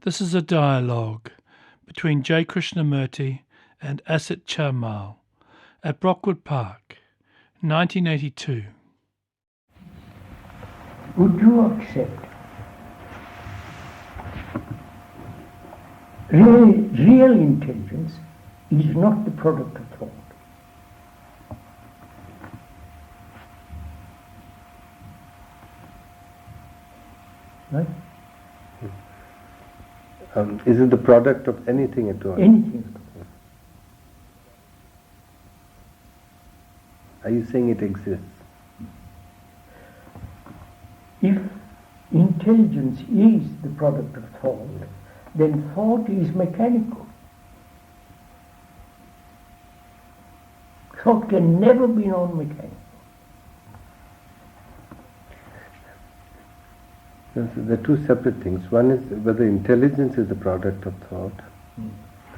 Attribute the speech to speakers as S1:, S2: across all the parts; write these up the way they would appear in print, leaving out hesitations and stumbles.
S1: This is a dialogue between J. Krishnamurti and Asit Chandmal at Brockwood Park, 1982.
S2: Would you accept real intelligence is not the product of thought? Right?
S3: Is it the product of anything at all?
S2: Anything at all.
S3: Are you saying it exists?
S2: If intelligence is the product of thought, then thought is mechanical. Thought can never be non-mechanical.
S3: There are two separate things. One is whether intelligence is the product of thought.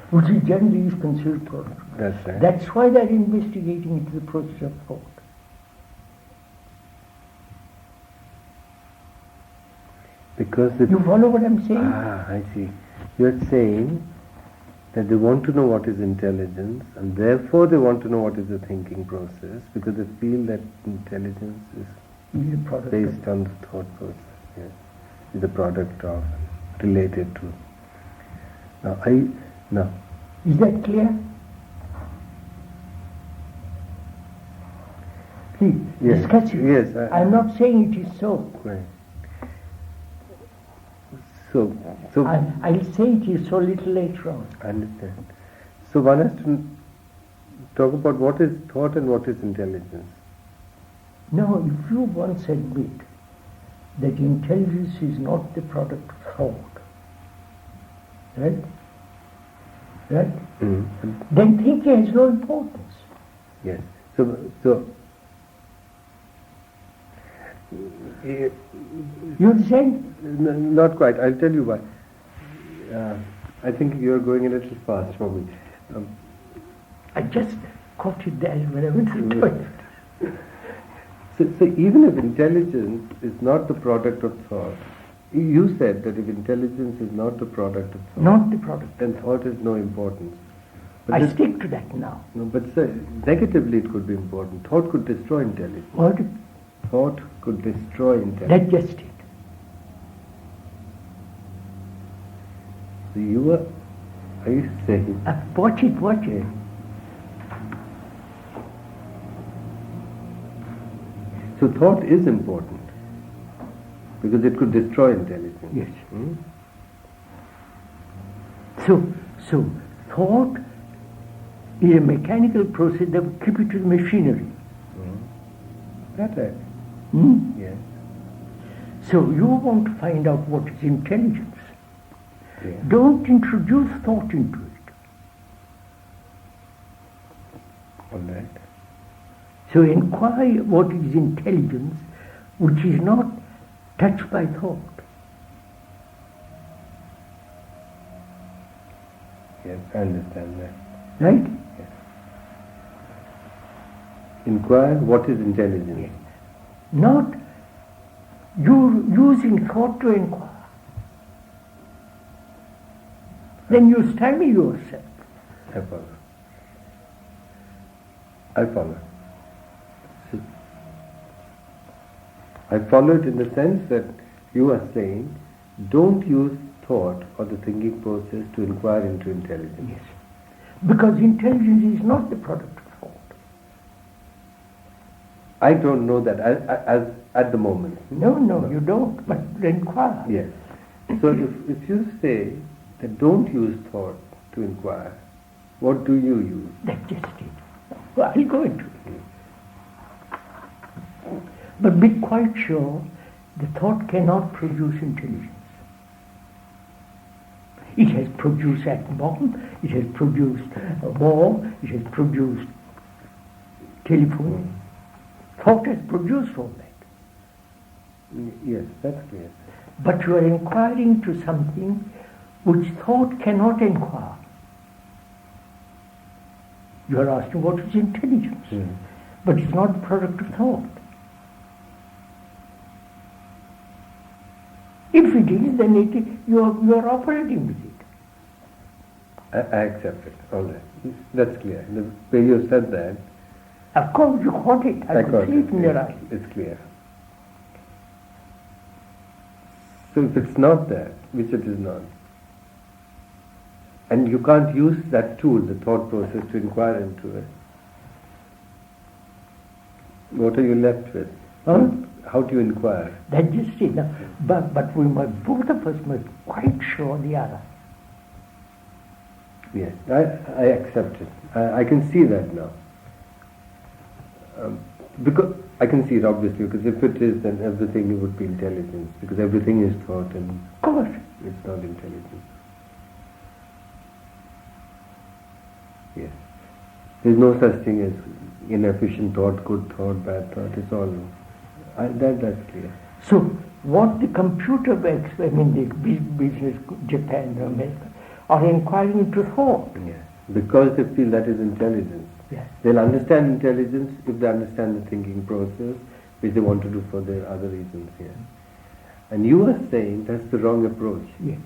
S2: Which is generally is considered product.
S3: That's right.
S2: That's why they're investigating into the process of thought.
S3: Because
S2: You follow what I'm saying?
S3: I see. You're saying that they want to know what is intelligence, and therefore they want to know what is the thinking process, because they feel that intelligence is
S2: Is the product
S3: based on the thought process. Yes, is the product of, related to. Now,
S2: Is that clear? Please,
S3: Yes.
S2: discuss it.
S3: Yes,
S2: I'm not saying it is so.
S3: right. So
S2: I'll say it is so little later on.
S3: I understand. So one has to talk about what is thought and what is intelligence.
S2: Now, if you once admit that intelligence is not the product of thought, right? Right? Then thinking has no importance.
S3: Yes. So
S2: You understand?
S3: not quite. I'll tell you why. I think you're going a little fast for me.
S2: I just caught it there when I went to the toilet.
S3: So even if intelligence is not the product of thought, you said that if intelligence is not the product of thought,
S2: Not the product.
S3: then thought is no importance. But
S2: I
S3: this-
S2: stick to that now.
S3: No, but negatively it could be important. Thought could destroy intelligence.
S2: What?
S3: Thought could destroy intelligence.
S2: That's just it.
S3: So are you saying?
S2: Watch it.
S3: So thought is important because it could destroy intelligence.
S2: Yes. So thought is a mechanical process that will keep it to the machinery.
S3: That's right. Yes.
S2: So you want to find out what is intelligence.
S3: Yeah.
S2: Don't introduce thought into it.
S3: All right.
S2: So inquire what is intelligence, which is not touched by thought.
S3: Yes, I understand that.
S2: Right?
S3: Yes. Inquire what is intelligence.
S2: Not you using thought to inquire. Then you study yourself.
S3: I follow. So, I follow it in the sense that you are saying, don't use thought or the thinking process to inquire into intelligence.
S2: Yes. Because intelligence is not the product of thought.
S3: I don't know that as at the moment.
S2: No, you don't, but inquire.
S3: Yes. So if you say that don't use thought to inquire, what do you use?
S2: That's just it. Well, I'll go into it. But be quite sure the thought cannot produce intelligence. It has produced atom bomb, it has produced a war, it has produced telephone. Thought has produced all that.
S3: Yes, that's clear.
S2: But you are inquiring to something which thought cannot inquire. You are asking what is intelligence, but it's not the product of thought. If it is, then you are operating with it.
S3: I accept it. All right. That's clear. The way you said that,
S2: Of course, you caught it. I could
S3: caught
S2: see it in your
S3: yes,
S2: eyes.
S3: it's clear. So if it's not that, which it is not, and you can't use that tool, the thought process, to inquire into it, what are you left with?
S2: Huh?
S3: How do you inquire?
S2: That's just it. Now, but we must, both of us must quite sure the other.
S3: Yes, I accept it. I can see that now. Because I can see it obviously, because if it is, then everything would be intelligence, because everything is thought and
S2: Of course.
S3: it's not intelligence. Yes. There's no such thing as inefficient thought, good thought, bad thought. It's all that's clear.
S2: So what the computer experts, I mean the business, Japan, America, are inquiring into thought.
S3: Yes. Because they feel that is intelligence.
S2: Yes.
S3: They'll understand intelligence if they understand the thinking process, which they want to do for their other reasons here. And you are saying that's the wrong approach.
S2: Yes.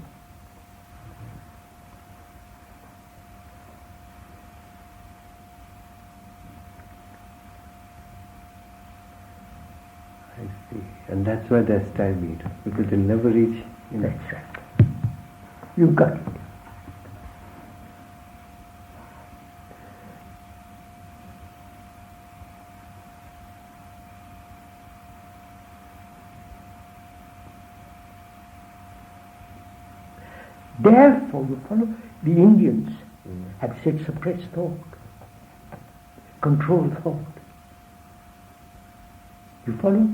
S3: I see. And that's why they're stymied, because they'll never reach.
S2: That's right. You got it. Therefore, you follow, the Indians have said suppress thought, control thought. You follow?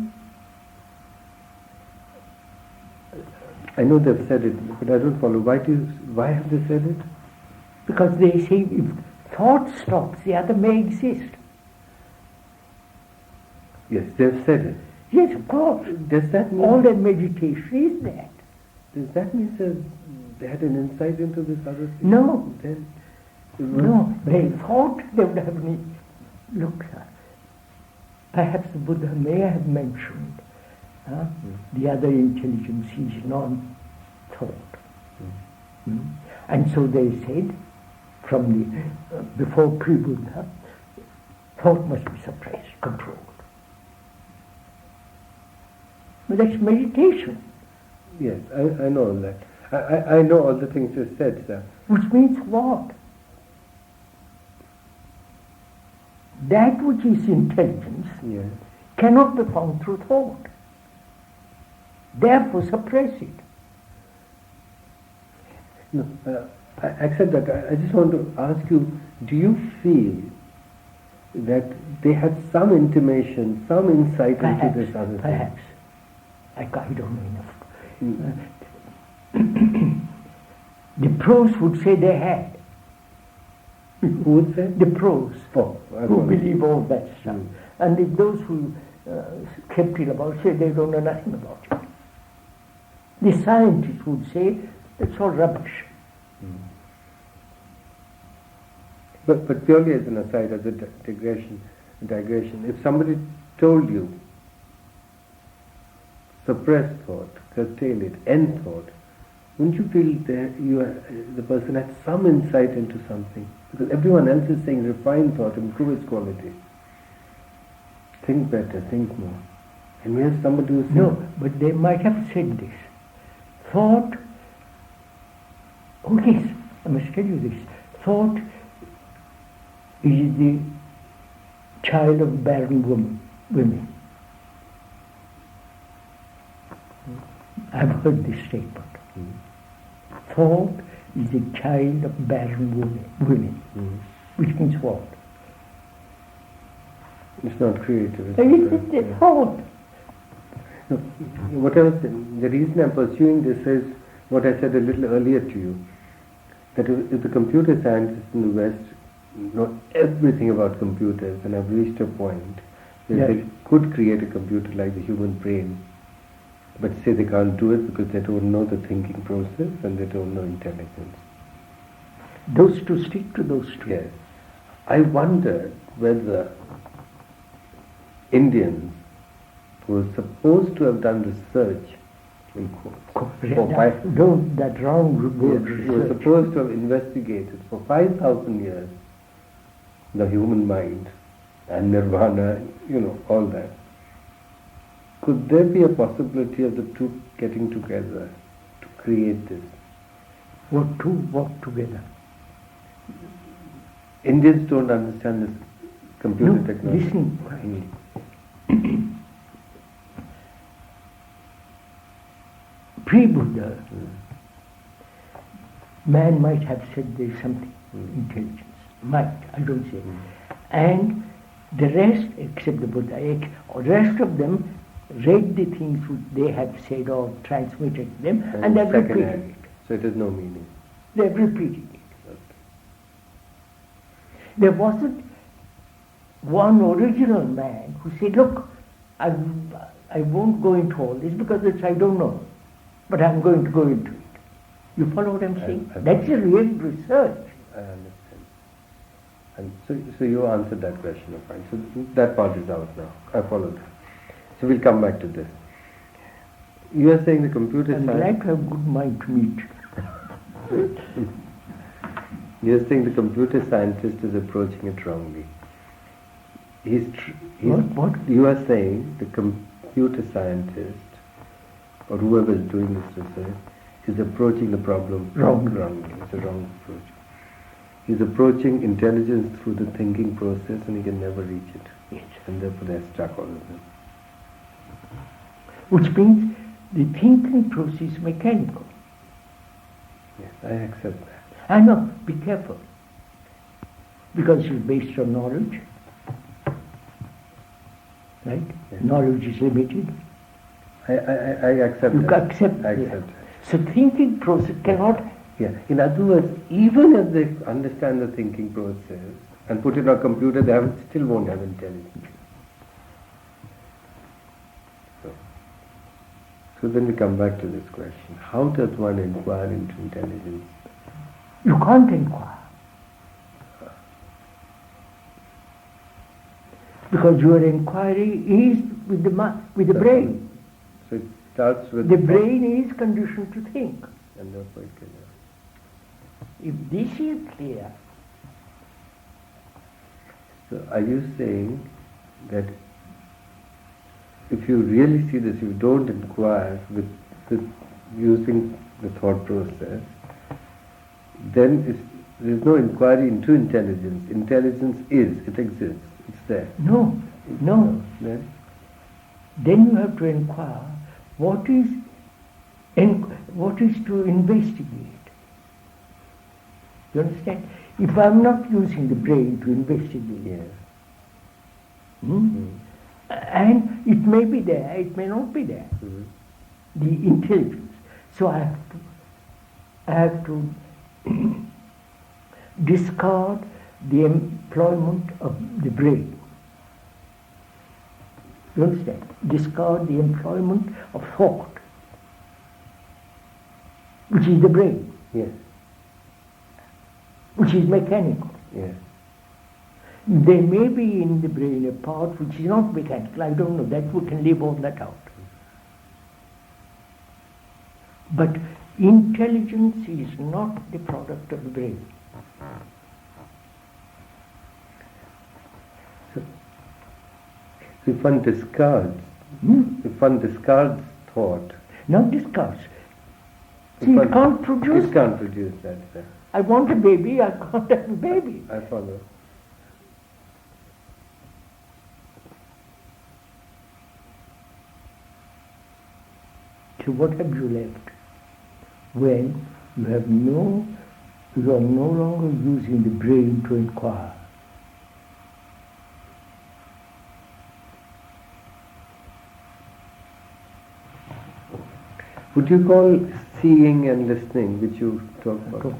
S3: I know they've said it, but I don't follow. Why have they said it?
S2: Because they say if thought stops, the other may exist.
S3: Yes, they've said it.
S2: Yes, of course.
S3: Does that mean
S2: All their meditation is that.
S3: Does that mean that they had an insight into this other thing?
S2: No.
S3: Then it was-
S2: No, they thought they would have any. Look, sir, perhaps the Buddha may have mentioned the other intelligence is non-thought. And so they said, from the before pre-Buddha, thought must be suppressed, controlled. But that's meditation,
S3: Yes, I know all that. I know all the things you said, sir.
S2: which means what? That which is intelligence
S3: Yes.
S2: cannot be found through thought. Therefore, suppress it.
S3: No, I accept that. I just want to ask you, do you feel that they had some intimation, some insight
S2: Perhaps,
S3: into this other thing?
S2: perhaps. I don't know enough. The pros would say they had.
S3: Who would say?
S2: The pros,
S3: Oh,
S2: who believe all that stuff.
S3: Mm.
S2: And if those who skeptical about say they don't know nothing about it. The scientists would say it's all rubbish.
S3: But purely as an aside, as a digression, if somebody told you, suppress thought, curtail it, end thought, wouldn't you feel that the person had some insight into something? Because everyone else is saying refine thought, improve its quality. Think better, think more. And we have somebody who's saying,
S2: No, but they might have said this. Thought, oh yes, I must tell you this. Thought is the child of barren women. I've heard this statement. Thought is the child of barren women. Which means what?
S3: it's not creative.
S2: It's the thought.
S3: No, what I was saying, the reason I'm pursuing this is what I said a little earlier to you, that if the computer scientists in the West know everything about computers and have reached a point where
S2: Yes.
S3: they could create a computer like the human brain, but say they can't do it because they don't know the thinking process and they don't know intelligence.
S2: Those two, stick to those two.
S3: Yes. I wondered whether Indians who were supposed to have done research in quotes. For five,
S2: Don't, that wrong word.
S3: yes, he was supposed to have investigated for 5,000 years the human mind and nirvana, all that. Could there be a possibility of the two getting together to create this?
S2: What two work together?
S3: Indians don't understand this computer
S2: No,
S3: technology.
S2: listen. Pre-Buddha, man might have said there is something, intelligence. Might, I don't say. And the rest, except the Buddha, or the rest of them read the things which they have said or transmitted to them, and they've repeated it.
S3: So it has no meaning.
S2: They've repeated it.
S3: Okay.
S2: There wasn't one original man who said, look, I won't go into all this because I don't know, but I'm going to go into it. You follow what I'm saying? That's a real research.
S3: I understand. And so you answered that question, fine. So that part is out now. I follow that. So we'll come back to this. You are saying the computer
S2: I'm
S3: science.
S2: glad to have good mind to meet.
S3: You are saying the computer scientist is approaching it wrongly.
S2: What?
S3: You are saying the computer scientist or whoever is doing this research is approaching the problem wrongly. It's a wrong approach. He's approaching intelligence through the thinking process and he can never reach it.
S2: Yes.
S3: And therefore they're stuck, all of them.
S2: Which means the thinking process is mechanical.
S3: Yes, I accept that.
S2: I know, be careful. Because it's based on knowledge. Right?
S3: Yes.
S2: Knowledge is limited.
S3: I accept
S2: You
S3: that.
S2: accept
S3: I
S2: that.
S3: accept that.
S2: So thinking process cannot.
S3: Yeah. In other words, even if they understand the thinking process and put it on a computer, they still won't have intelligence. So then we come back to this question. How does one inquire into intelligence?
S2: You can't inquire. Because your inquiry is with the brain.
S3: So it starts with
S2: The brain is conditioned to think.
S3: and therefore it can.
S2: If this is clear,
S3: So are you saying that if you really see this, you don't inquire with using the thought process, then there's no inquiry into intelligence. Intelligence it exists, it's there.
S2: no.
S3: Then
S2: Then you have to inquire what is to investigate. You understand? If I'm not using the brain to investigate,
S3: yes.
S2: and it may be there, it may not be there, the intelligence. So I have to discard the employment of the brain. You understand? Discard the employment of thought, which is the brain,
S3: Yes.
S2: which is mechanical.
S3: Yes.
S2: There may be in the brain a part which is not mechanical. I don't know. That we can leave all that out. But intelligence is not the product of the brain.
S3: So if one discards thought,
S2: Not discuss.
S3: if
S2: See,
S3: one-
S2: it can't produce.
S3: It can't produce that. Sir.
S2: I want a baby, I can't have a baby.
S3: I follow.
S2: So what have you left? When you are no longer using the brain to inquire.
S3: Would you call seeing and listening, which you talk about,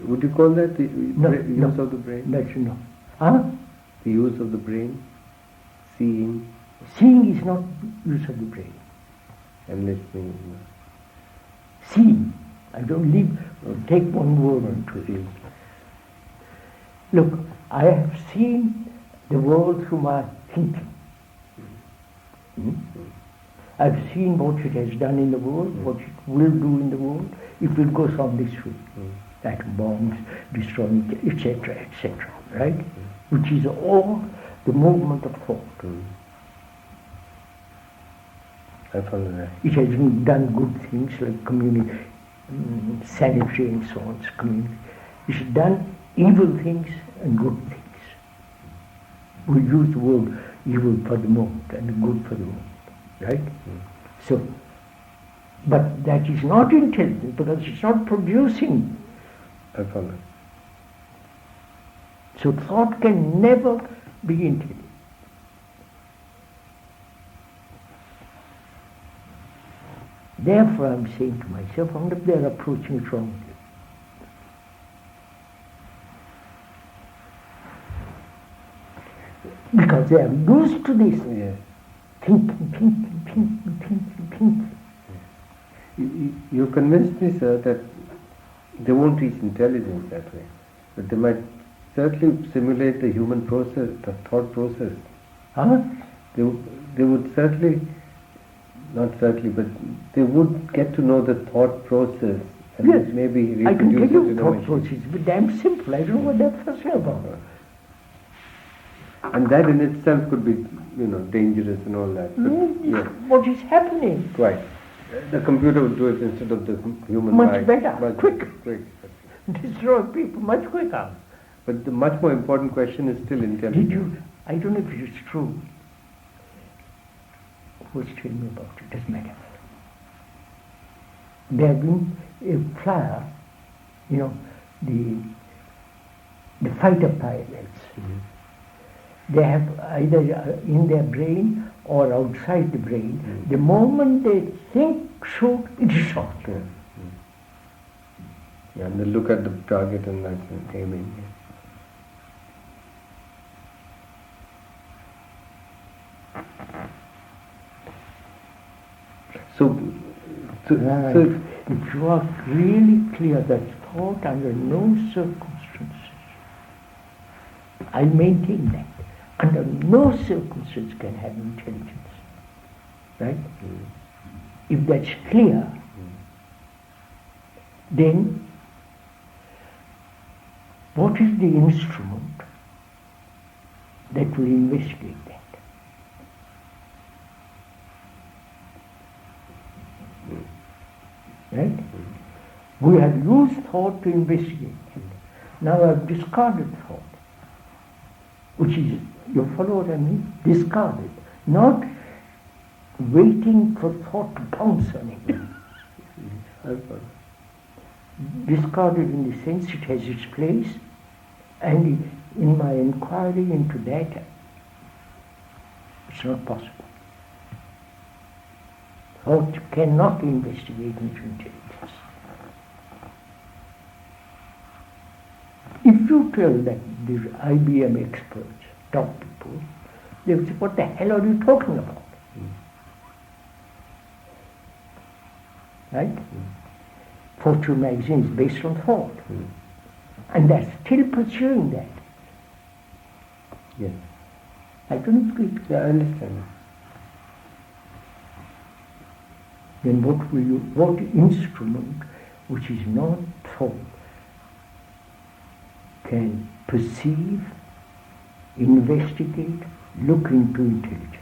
S3: would you call that the use of the brain?
S2: That's no. Huh?
S3: The use of the brain, seeing
S2: Seeing is not use of the brain.
S3: and listening.
S2: Seeing. I don't take one word into
S3: See.
S2: it. Look, I have seen the world through my thinking. I've seen what it has done in the world, what it will do in the world, if it goes on this way. Atom bombs, destroying, etc., etc., right? Which is all the movement of thought.
S3: I follow that.
S2: It has done good things like community, sanitary and so on, community. It's done evil things and good things. We use the word evil for the moment and good for the moment, right? So, but that is not intelligent because it's not producing.
S3: I follow.
S2: So thought can never be intelligent. Therefore I'm saying to myself, I wonder if they're approaching it wrongly. Because they are used to this.
S3: Yes.
S2: Thinking.
S3: You convinced me, sir, that they won't reach intelligence that way. But they might certainly simulate the human process, the thought process.
S2: Huh?
S3: They would certainly, not certainly, but they would get to know the thought process and
S2: Yes,
S3: maybe
S2: I can tell
S3: reproduce it
S2: you
S3: in a
S2: thought
S3: machine.
S2: process, but damn simple. I don't know what they're fussing about.
S3: And that in itself could be, dangerous and all that. But, yes,
S2: What is happening?
S3: quite. The computer would do it instead of the human
S2: Much
S3: mind.
S2: better,
S3: Much
S2: quick.
S3: quick.
S2: Destroy people much quicker.
S3: But the much more important question is still intelligence.
S2: Did you? I don't know if it's true. Who's telling me about it? Doesn't matter. There have been a flyer, the fighter pilots. They have either in their brain or outside the brain. The moment they think shoot, it is shot.
S3: Yeah, and they look at the target and that's aiming. So
S2: If you are really clear that thought under no circumstances, I maintain that, under no circumstances can have intelligence. Right? If that's clear, then what is the instrument that will investigate that? Right? We have used thought to investigate it. Now I've discarded thought, which is, you follow what I mean? Discarded. Not waiting for thought to pounce on it. Discarded in the sense it has its place, and in my inquiry into that, it's not possible. Thought cannot investigate into intelligence. If you tell that the IBM experts, top people, they will say, what the hell are you talking about? Right? Fortune magazine is based on thought. And they're still pursuing that.
S3: yes,
S2: I don't agree.
S3: yeah, I understand.
S2: Then what instrument which is not thought can perceive, investigate, look into intelligence?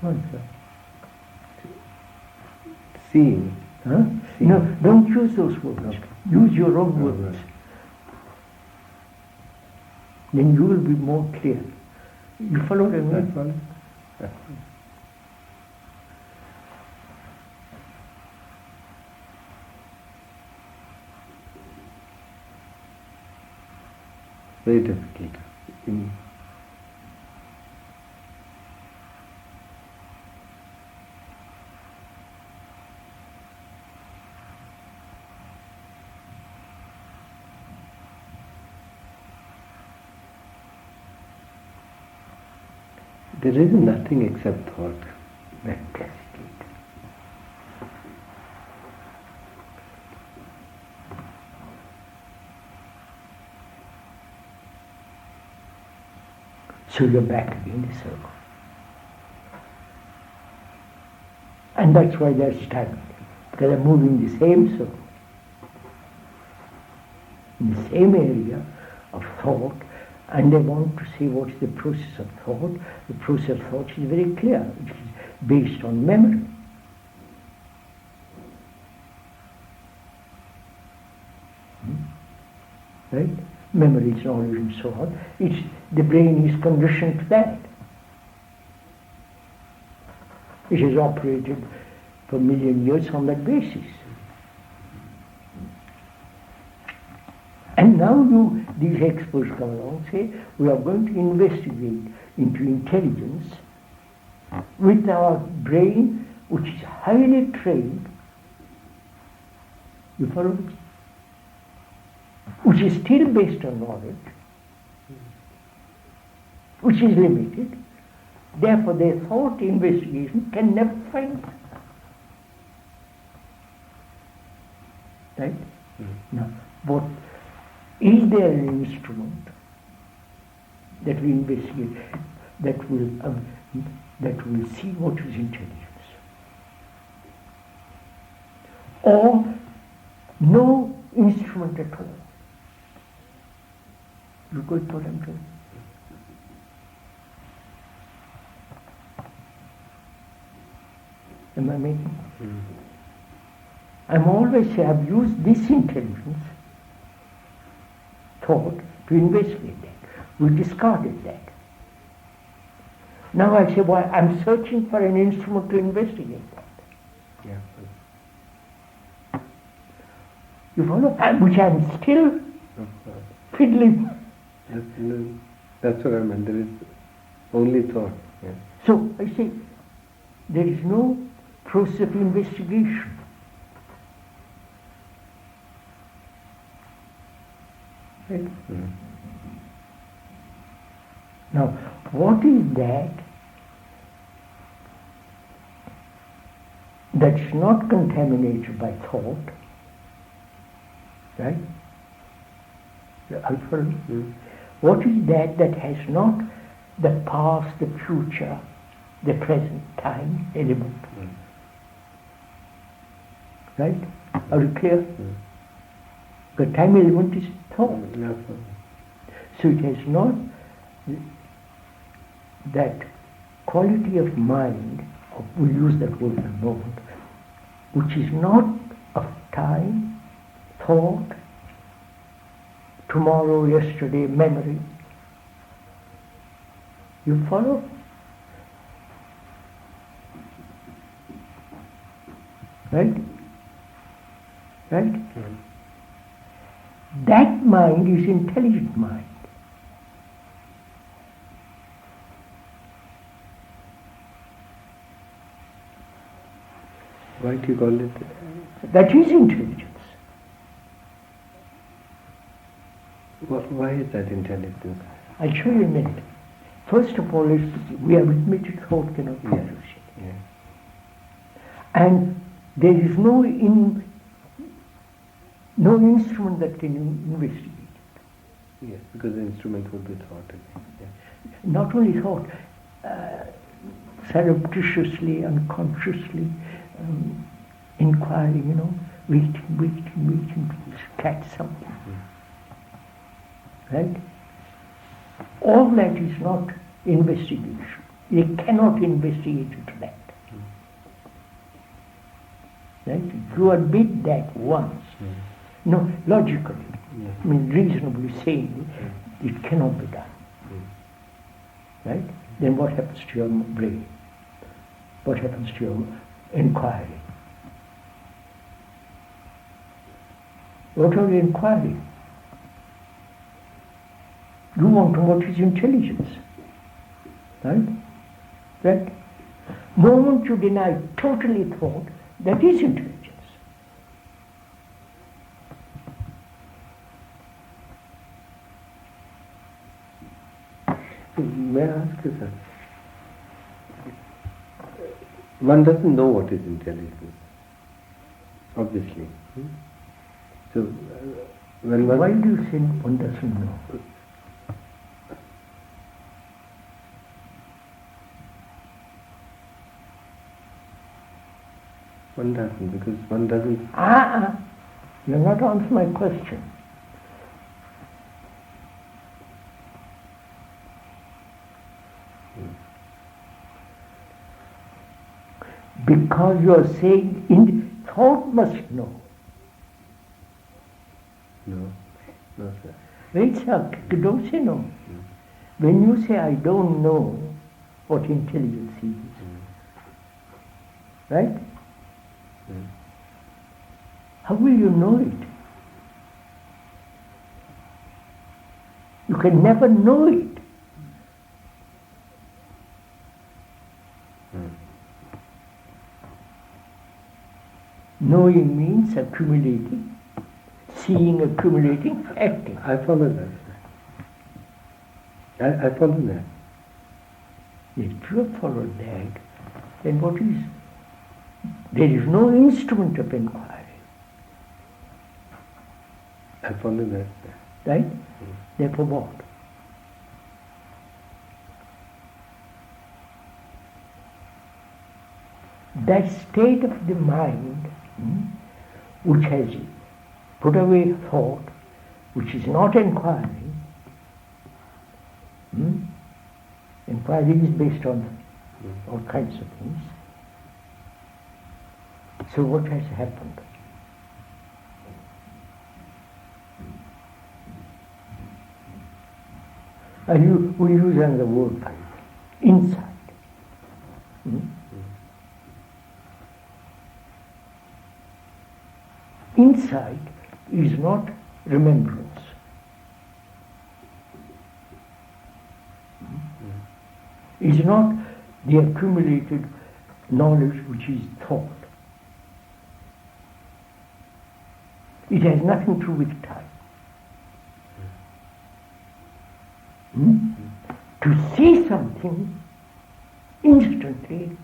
S2: Answer.
S3: Seeing.
S2: Huh?
S3: Seeing.
S2: No, don't use those words. Use your own
S3: Oh,
S2: words.
S3: right.
S2: Then you will be more clear. You follow what I mean?
S3: I follow. Very difficult. There is nothing except thought.
S2: Fantastic. So you're back again in the circle. And that's why they're stagnant, because they're moving the same circle, in the same area of thought, and they want to see what's the process of thought. The process of thought is very clear. It is based on memory. Right? Memory is knowledge and so on. The brain is conditioned to that. It has operated for a million years on that basis. And now these experts come along and say, we are going to investigate into intelligence with our brain, which is highly trained. You follow me? Which is still based on knowledge, which is limited. Therefore, their thought investigation can never find it. Right? Now, what is there an instrument that we investigate that will see what is intelligence? Or no instrument at all? You got what I'm saying? Am I making? I'm always saying I've used this intelligence thought to investigate that. We discarded that. Now I say, well, I'm searching for an instrument to investigate that.
S3: Yeah.
S2: You follow? Which I'm still fiddling.
S3: That's what I meant. There is only thought. Yeah.
S2: So I say, there is no process of investigation. Right? Now, what is that that's not contaminated by thought? Right? What is that that has not the past, the future, the present time element? Right? Are you clear? The time element is thought. So it has not that quality of mind, we use that word in a moment, which is not of time, thought, tomorrow, yesterday, memory. You follow? Right? Right? That mind is intelligent mind.
S3: Why do you call it?
S2: That is intelligence.
S3: Why is that intelligence?
S2: I'll show you in a minute. First of all, we have admitted thought cannot produce it.
S3: Yeah.
S2: And there is no instrument that can investigate it.
S3: Yes, because the instrument would be thought. Yeah.
S2: Not only thought, surreptitiously, unconsciously, inquiring, waiting to catch something. Right? All that is not investigation. They cannot investigate it that. Right? If you admit that once, no, logically, I mean reasonably saying, it cannot be done. Right? Then what happens to your brain? What happens to your inquiry? What are you inquiring? You want to know what is intelligence. Right? Right? Moment you deny totally thought, that is intelligence.
S3: May I ask you, sir? One doesn't know what is intelligence, obviously. So, when one...
S2: Why do you say one doesn't know?
S3: One doesn't, because one doesn't.
S2: You're not answering my question. Because you're saying thought must know.
S3: No, no, sir.
S2: Wait, sir, don't say no. When you say I don't know what intelligence is, right? How will you know it? You can never know it. Knowing means accumulating, seeing, accumulating, acting.
S3: I follow that. I follow that.
S2: If you have followed that, then what is? There is no instrument of inquiry.
S3: I follow that.
S2: Right? Therefore what? That state of the mind which has put away thought, which is not inquiry. Inquiry is based on all kinds of things. So what has happened? And we use another word for it, insight. Insight is not remembrance. Is not the accumulated knowledge which is thought. It has nothing to do with time. To see something instantly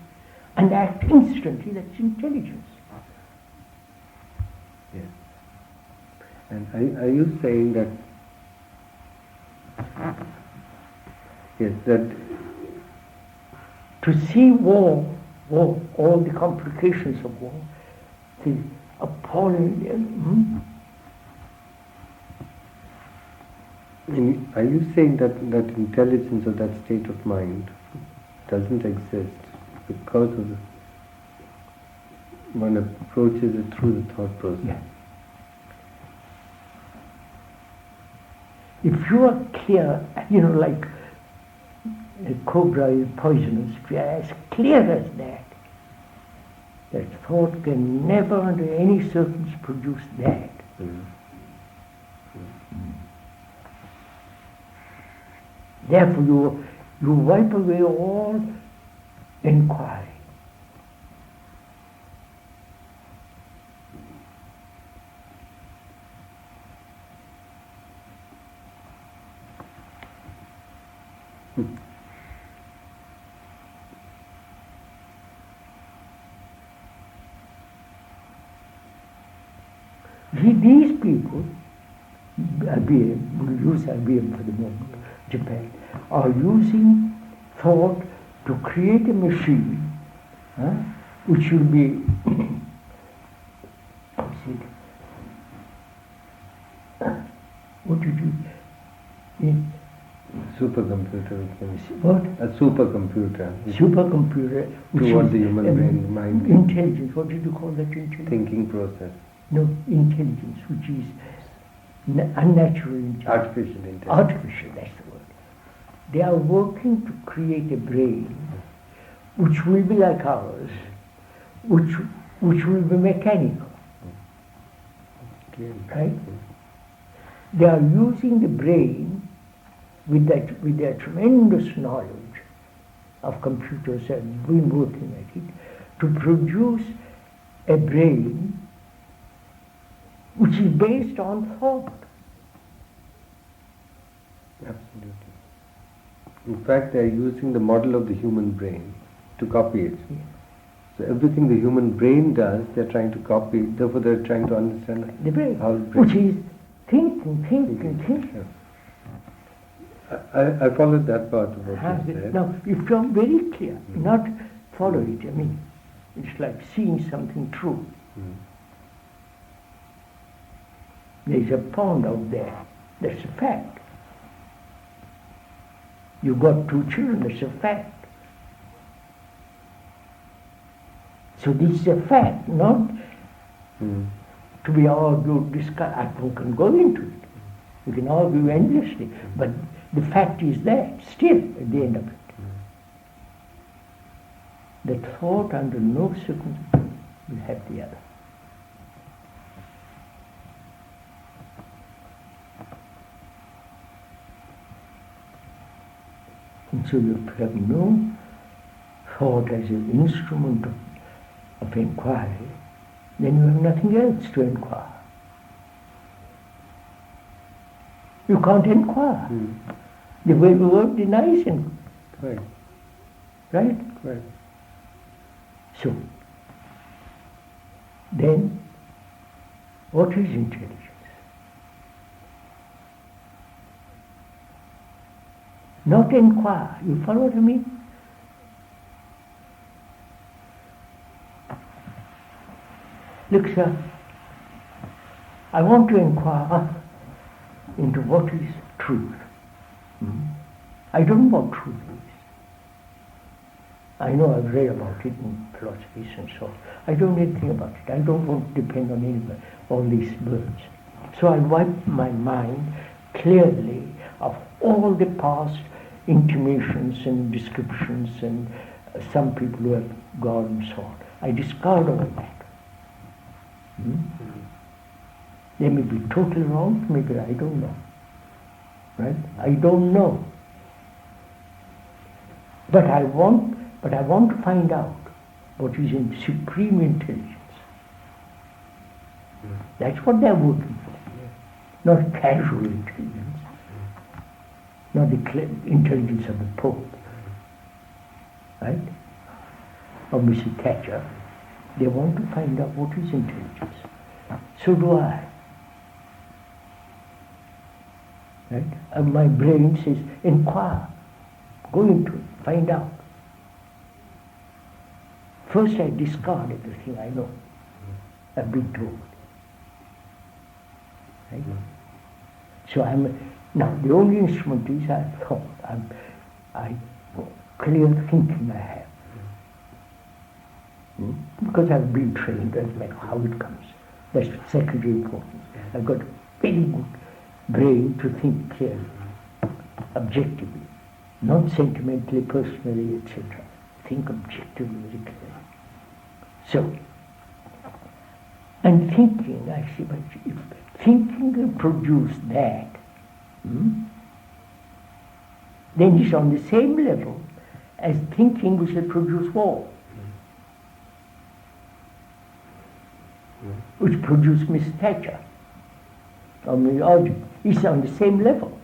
S2: and act instantly, that's intelligence.
S3: Yes. And are you saying that, yes, that
S2: to see war, all the complications of war, the appalling.
S3: Are you saying that intelligence or that state of mind doesn't exist because of one approaches it through the thought process?
S2: Yeah. If you are clear, like a cobra is poisonous, if you are as clear as that thought can never under any circumstance produce that. Therefore you wipe away all inquiry. These people, IBM, we'll use IBM for the moment, Japan, are using thought to create a machine which will be what did you
S3: Supercomputer.
S2: What?
S3: A supercomputer.
S2: Supercomputer.
S3: Toward the human brain, mind.
S2: Intelligence. What did you call that intelligence?
S3: Thinking process.
S2: No, intelligence, which is unnatural intelligence.
S3: Artificial intelligence.
S2: Artificial, that's the word. They are working to create a brain which will be like ours, which will be mechanical. Right? They are using the brain with their tremendous knowledge of computers and been working at it to produce a brain which is based on thought.
S3: Absolutely. In fact, they are using the model of the human brain to copy it.
S2: Yeah.
S3: So everything the human brain does, they are trying to copy. Therefore, they are trying to understand
S2: The brain,
S3: how the brain
S2: which is thinking.
S3: Sure. I followed that part of what you said.
S2: Now, if you are very clear, not follow it, It's like seeing something true. There's a pond out there. That's a fact. You got 2 children. That's a fact. So this is a fact, not to be argued, discussed. I can go into it. You can argue endlessly, but the fact is there, still, at the end of it. The thought under no circumstance will have the other. And so you have no thought as an instrument of inquiry, then you have nothing else to inquire. You can't inquire. The very word denies inquiry.
S3: Right.
S2: Right?
S3: Right.
S2: So, then, what is intelligence? Not inquire. You follow what I mean? Look, sir, I want to inquire into what is truth. I don't know what truth is. I know I've read about it in philosophies and so on. I don't know anything about it. I don't want to depend on anybody, all these words. So I wipe my mind clearly of all the past intimations and descriptions and some people who have God and so on. I discard all that. They may be totally wrong, maybe I don't know. Right? I don't know. But I want to find out what is in supreme intelligence. That's what they're working for. Not casual intelligence. Not the intelligence of the Pope. Right? Or Mrs. Thatcher. They want to find out what is intelligence. So do I. Right? And my brain says, inquire. Go into it. Find out. First I discard everything I know. I've been told. Right? So now the only instrument is I thought. I clear thinking I have. Because I've been trained, doesn't matter how it comes. That's secondary importance. I've got a very good brain to think clearly, objectively, not sentimentally, personally, etc. Think objectively, very clearly. So, and thinking, I see, but if thinking will produce that, then it's on the same level as thinking which will produce war. Which produced Miss Thatcher. It's on the same level.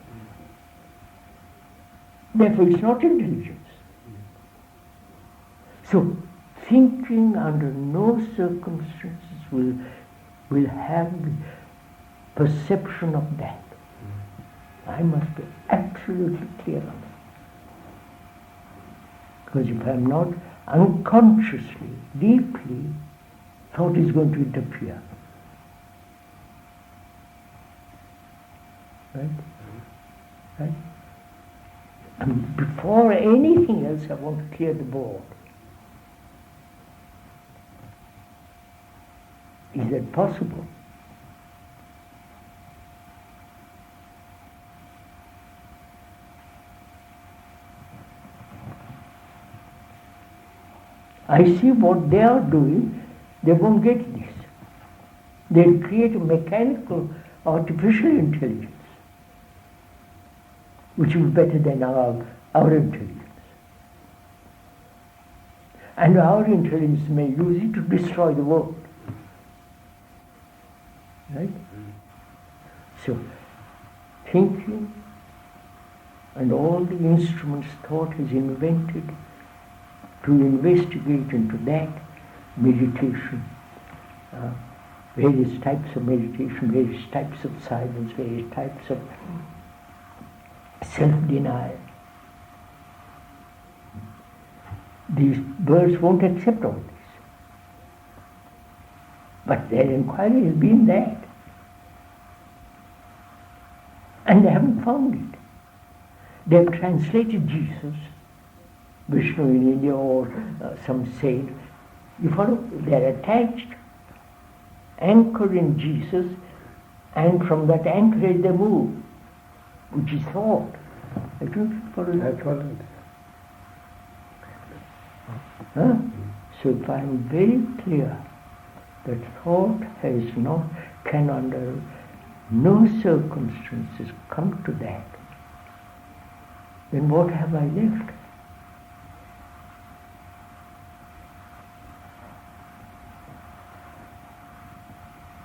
S2: Therefore, it's not intelligence. So, thinking under no circumstances will have the perception of that. I must be absolutely clear on that. Because if I'm not unconsciously, deeply, thought is going to interfere. Right? Right? And before anything else, I want to clear the board. Is that possible? I see what they are doing. They won't get this. They'll create a mechanical, artificial intelligence, which is better than our intelligence. And our intelligence may use it to destroy the world. Right? So, thinking and all the instruments thought is invented to investigate into that, meditation, various types of meditation, various types of silence, various types of self-denial. These birds won't accept all this. But their inquiry has been that. And they haven't found it. They've translated Jesus, Vishnu in India, or some saint. You follow? They're attached, anchored in Jesus, and from that anchorage they move, which is thought. I don't follow that.
S3: I followed.
S2: Huh? So if I am very clear that thought can under no circumstances come to that, then what have I left?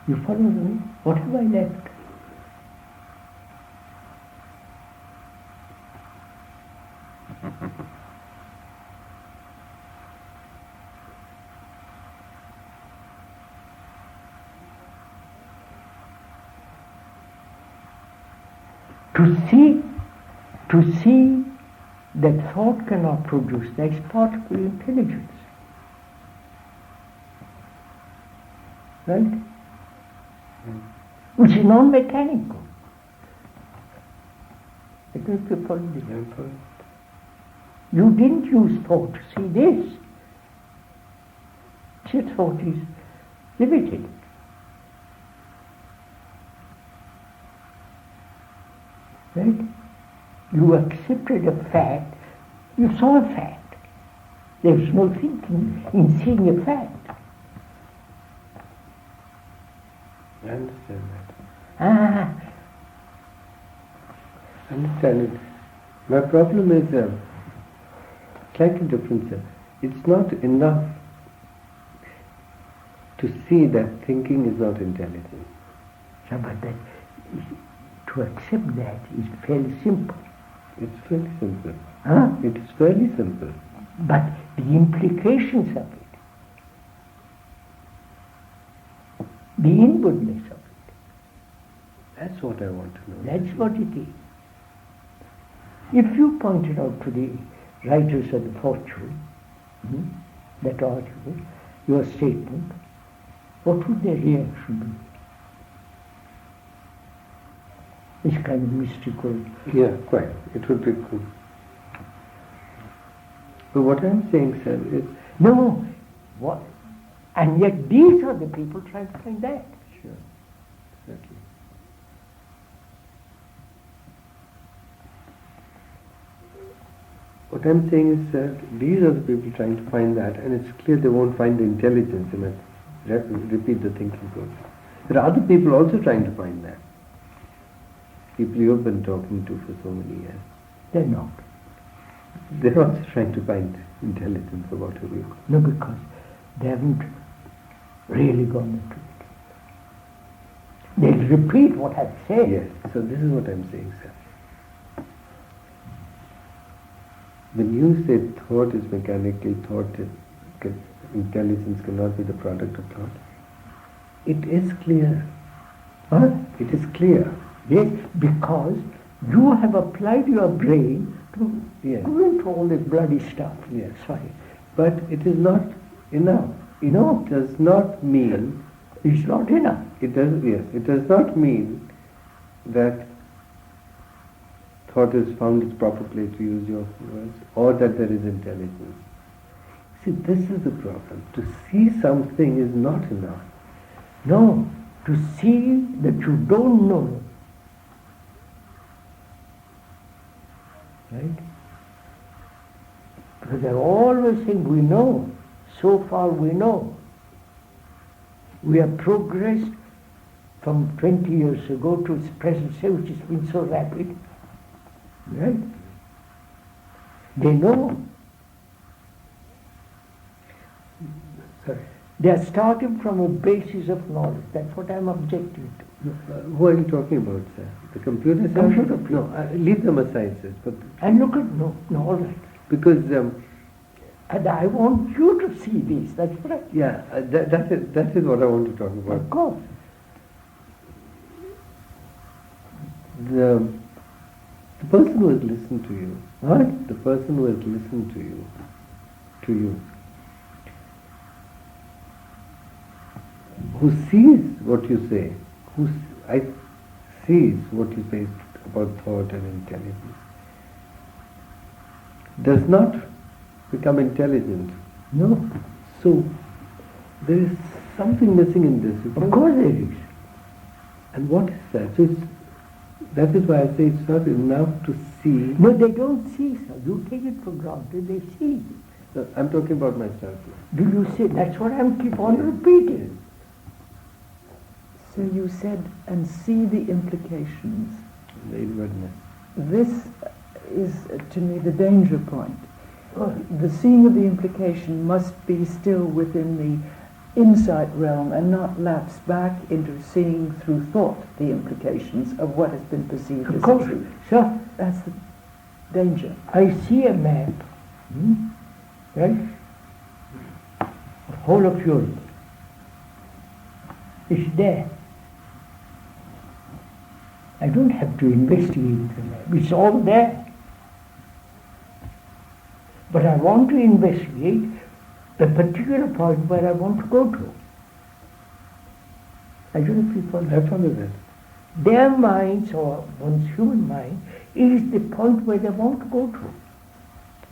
S2: You follow me? What have I left? To see that thought cannot produce, that is particle intelligence. Right? Which is non-mechanical. I don't know if you follow this. You didn't use thought to see this. Your thought is limited. Right? You accepted a fact, you saw a fact. There's no thinking in seeing a fact.
S3: I understand that.
S2: Ah,
S3: I understand it. My problem is slightly different, sir. It's not enough to see that thinking is not intelligent.
S2: so but that, to accept that is fairly simple.
S3: It's fairly simple.
S2: Huh?
S3: It is fairly simple.
S2: But the implications of it, the inwardness of it,
S3: That's what I want to know.
S2: that's what it is. If you pointed out to the writers of the fortune, that article, your statement, what would their reaction be? This kind of mystical.
S3: Yeah, quite. It would be good. But what I'm saying, sir, is...
S2: No, what? And yet these are the people trying to find that.
S3: Sure, exactly. What I'm saying is, sir, these are the people trying to find that, and it's clear they won't find the intelligence in it. Repeat the thinking process. There are other people also trying to find that. People you've been talking to for so many years.
S2: They're not.
S3: They're also trying to find intelligence or whatever you call it.
S2: No, because they haven't really gone into it. They'll repeat what I've said.
S3: Yes, so this is what I'm saying, sir. When you say thought is mechanical, intelligence cannot be the product of thought, it is clear.
S2: Huh?
S3: It is clear.
S2: Yes, because you have applied your brain to
S3: Yes.
S2: go into all this bloody stuff.
S3: Yes.
S2: Sorry.
S3: But it is not enough. It does not mean...
S2: It's not enough.
S3: It does, yes. It does not mean that thought is found its proper place, to use your words, or that there is intelligence. See, this is the problem. To see something is not enough.
S2: No, to see that you don't know. Right? Because they're always saying we know. So far we know. We have progressed from 20 years ago to its present state, which has been so rapid. Right? They know.
S3: Sorry.
S2: They are starting from a basis of knowledge. That's what I'm objecting to.
S3: Who are you talking about, sir? The computer science?
S2: Computer people.
S3: No, leave them aside, sir. But
S2: And look at, no, all right.
S3: because,
S2: And I want you to see this. That's what I...
S3: yeah, that is what I want to talk about.
S2: Of course.
S3: The person who has listened to you,
S2: What?
S3: the person who has listened to you, who sees what you say, sees what you say about thought and intelligence, does not become intelligent.
S2: No.
S3: So there is something missing in this.
S2: Of course there is.
S3: And what is that? So that is why I say it's not enough to see.
S2: No, they don't see, sir. You take it for granted, they see.
S3: No, I'm talking about myself.
S2: Do you see? That's what I keep on repeating.
S4: So you said, and see the implications.
S3: The inwardness.
S4: This is, to me, the danger point. The seeing of the implication must be still within the insight realm and not lapse back into seeing through thought the implications of what has been perceived
S2: Of
S4: as
S2: course,
S4: truth.
S2: sir.
S4: That's the danger.
S2: I see a map, right, of whole of Europe. It's there. I don't have to investigate the map. It's all there. But I want to investigate a particular point where I want to go to. I don't know if you follow.
S3: I follow that.
S2: Their minds, or one's human mind, is the point where they want to go to.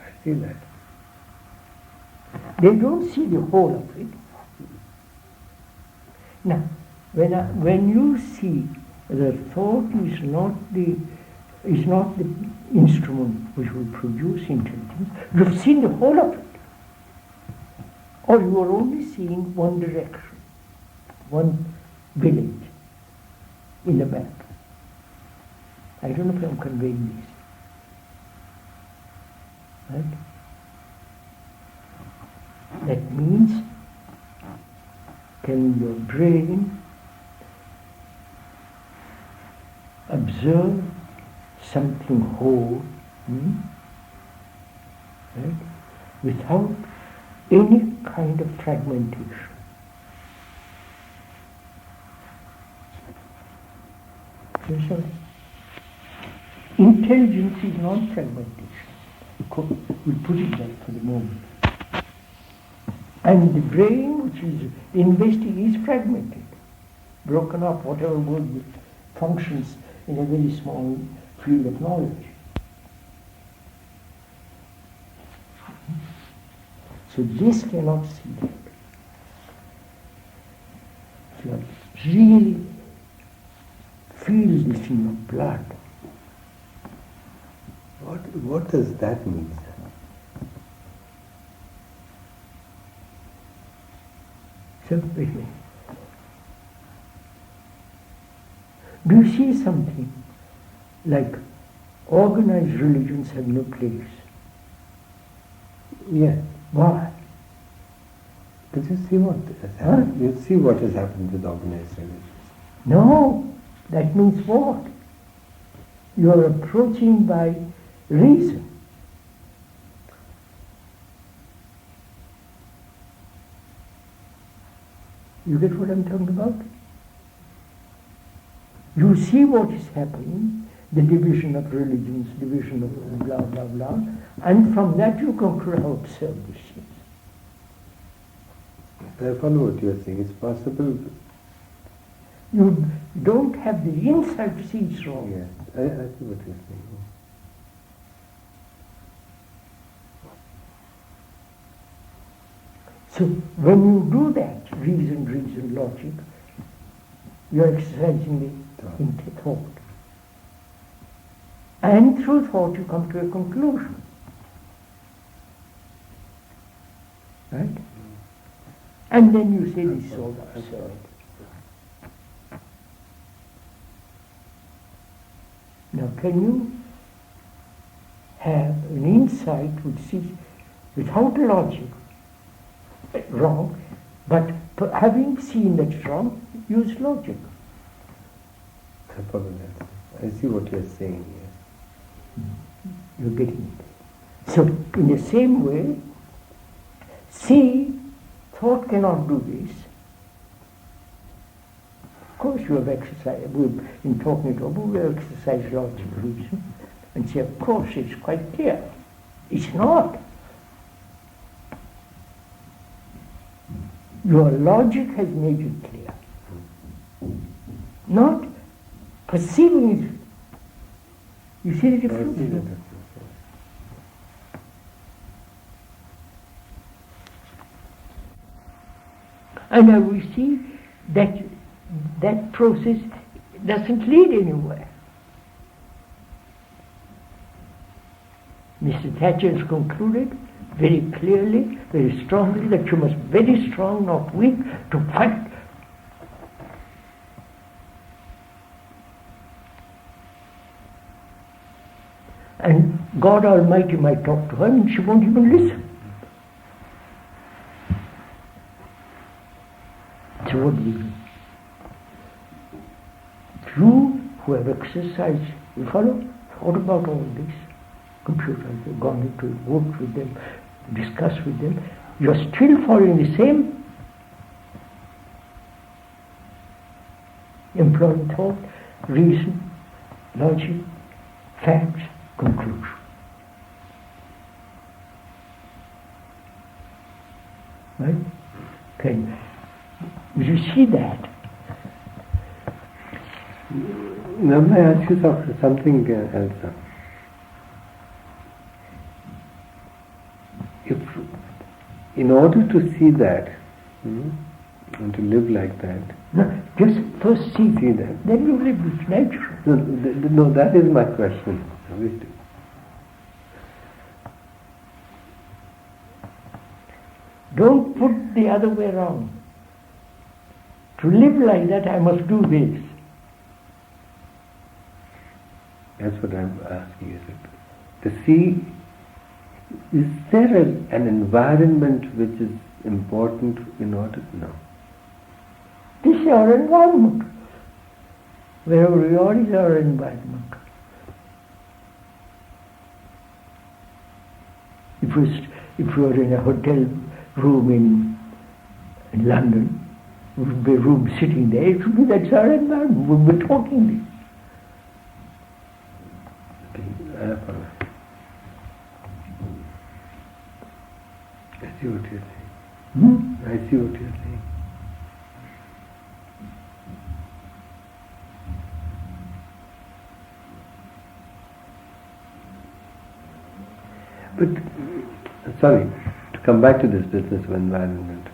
S3: I see that.
S2: They don't see the whole of it. Now, when you see that thought is not the instrument which will produce intelligence, you've seen the whole of it. Or you are only seeing one direction, one village in the map. I don't know if I'm conveying this. Right? That means, can your brain observe something whole, right, without any kind of fragmentation? You see? Intelligence is not fragmentation. We'll put it there for the moment. And the brain, which is investing, is fragmented, broken up, whatever word functions in a very small field of knowledge. So this cannot see that. If you really feel this in your blood.
S3: What does that mean?
S2: So, wait a minute. Do you see something like organized religions have no place?
S3: Yeah.
S2: Why?
S3: Did you see what has happened? You see what has happened with organized religions.
S2: No, that means what? You are approaching by reason. You get what I'm talking about? You see what is happening, the division of religions, division of blah, blah, blah, and from that you conclude how absurd this is.
S3: I follow what you are saying. It's possible.
S2: You don't have the insight to see it's wrong.
S3: Yes, I see what you are saying.
S2: So when you do that, reason, logic, you are exercising the thought. And through thought you come to a conclusion. Right? And then you say this is all absurd. Now can you have an insight which is without logic, wrong, but having seen that it's wrong, use logic.
S3: I follow that. I see what you are saying here.
S2: You're getting it. So, in the same way, see, thought cannot do this. Of course, you have exercised, in talking to you, we have exercised logic, reason, and say, of course, it's quite clear. It's not. Your logic has made it clear. not perceiving it. You see the difference? And now we see that that process doesn't lead anywhere. Mr. Thatcher has concluded very clearly, very strongly, that you must be very strong, not weak, to fight. And God Almighty might talk to her and she won't even listen. So what do you do? You who have exercised, you follow, thought about all this, computers, you've gone into it, worked with them, discussed with them, you're still following the same employing thought, reason, logic, facts, conclusion. Right? Okay. You see that?
S3: Now may I ask you something else? If, in order to see that, and to live like that,
S2: no, just first see
S3: that.
S2: Then you live with nature.
S3: No, that is my question.
S2: Don't put the other way around. To live like that, I must do this.
S3: That's what I'm asking, is it? To see, is there an environment which is important in order? No.
S2: This is our environment. Wherever we are is our environment. If we are in a hotel room in London, we would be a room sitting there, it would be that's our environment. We would be talking there.
S3: I see what you're saying. I see what you're saying. But, sorry, to come back to this business of environment.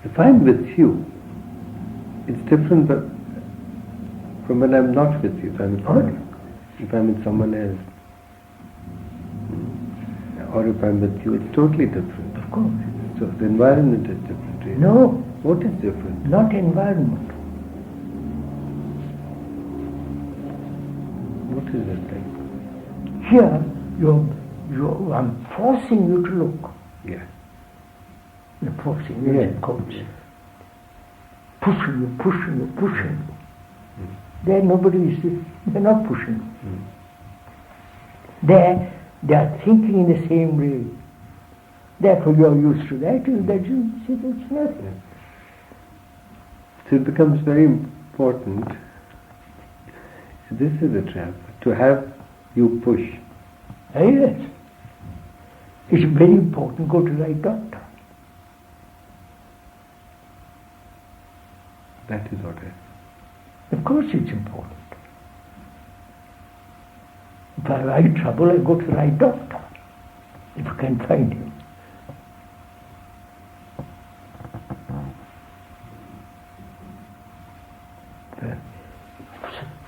S3: If I'm with you, it's different from when I'm not with you. If I'm with someone else, or if I'm with you, it's totally different.
S2: Of course.
S3: So the environment is different. Really.
S2: No.
S3: What is different?
S2: Not environment.
S3: What is it like?
S2: Here, I'm forcing you to look.
S3: Yeah.
S2: I'm forcing you, coach. Pushing you. There nobody is, they're not pushing you. They are thinking in the same way. Therefore you are used to that, that you see that's nothing.
S3: Yeah. So it becomes very important. This is a trap, to have you push.
S2: Yes. It's very important, go to the right doctor.
S3: That is what I...
S2: Of course it's important. If I have trouble, I go to the right doctor, if I can find him.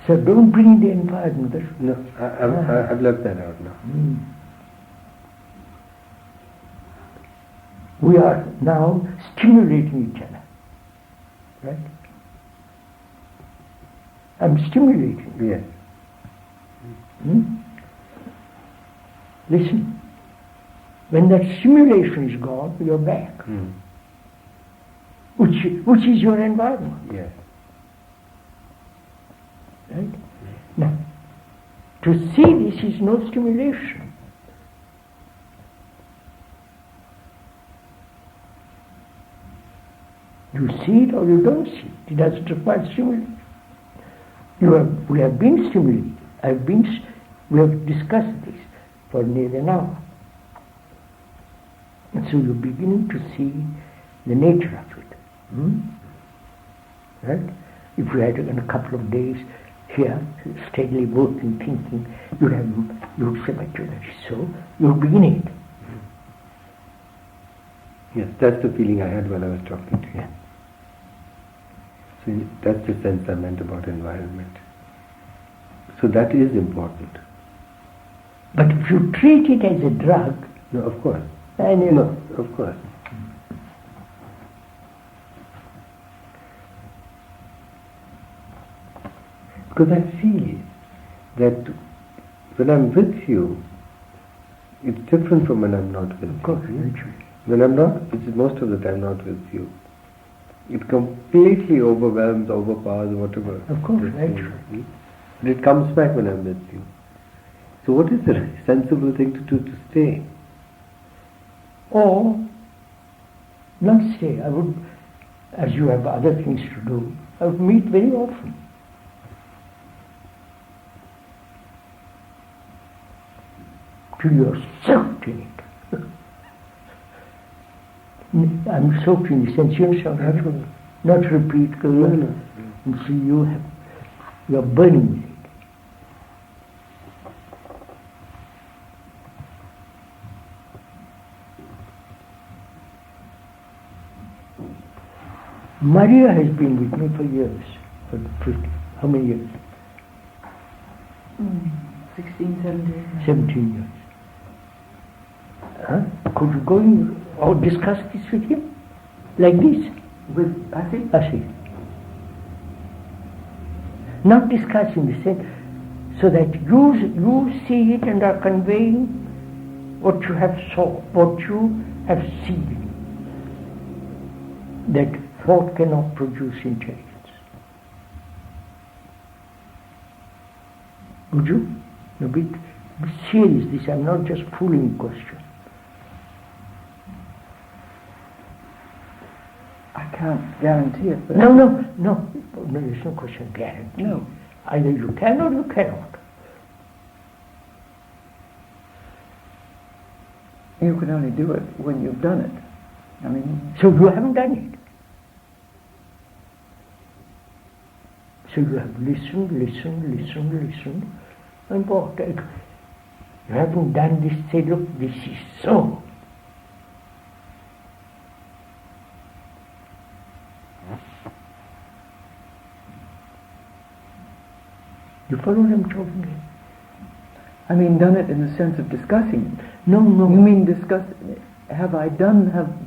S2: So don't bring the environment.
S3: No, I've left that out now.
S2: We are now stimulating each other. Right? I'm stimulating.
S3: Yes.
S2: Listen. When that stimulation is gone, you're back. Which is your environment.
S3: Yes.
S2: Right? Now, to see this is no stimulation. You see it or you don't see it. It doesn't require stimulation. We have been stimulated. We have discussed this for nearly an hour. And so you're beginning to see the nature of it. Right? If you had in a couple of days here, steadily working, thinking, you'd say, but that is so, you'll begin it.
S3: Yes, that's the feeling I had when I was talking to you.
S2: Yeah.
S3: So that's the sense I meant about environment. So that is important.
S2: But if you treat it as a drug,
S3: No, of course.
S2: and you
S3: No, of course. Because I feel that when I'm with you, it's different from when I'm not with
S2: of course,
S3: you.
S2: naturally.
S3: When I'm not, which is most of the time not with you, it completely overwhelms, overpowers, whatever.
S2: Of course,
S3: this thing
S2: naturally.
S3: is. And it comes back when I'm with you. So what is the sensible thing to do to stay?
S2: Or not stay. I would, as you have other things to do, I would meet very often. Till you're soaked in it. I'm soaked in the sense, you understand? Not repeat, because and see you're burning with it. Maria has been with me for years. How many years?
S4: 16, 17.
S2: 17 years. Huh? Could you go in or discuss this with him? Like this?
S4: With Asit?
S2: Asit. Not discuss in the sense, so that you see it and are conveying what you have saw, what you have seen. That thought cannot produce intelligence. Would you? No, be serious this. I'm not just fooling question.
S4: I can't guarantee it, but...
S2: No, there's no question of guarantee.
S4: No.
S2: Either you can or you cannot.
S4: You can only do it when you've done it. I mean...
S2: So you haven't done it. So you have listened, and what? You haven't done this, say, look, this is so. You follow what I'm talking about?
S4: I mean, done it in the sense of discussing it.
S2: No.
S4: You mean discuss...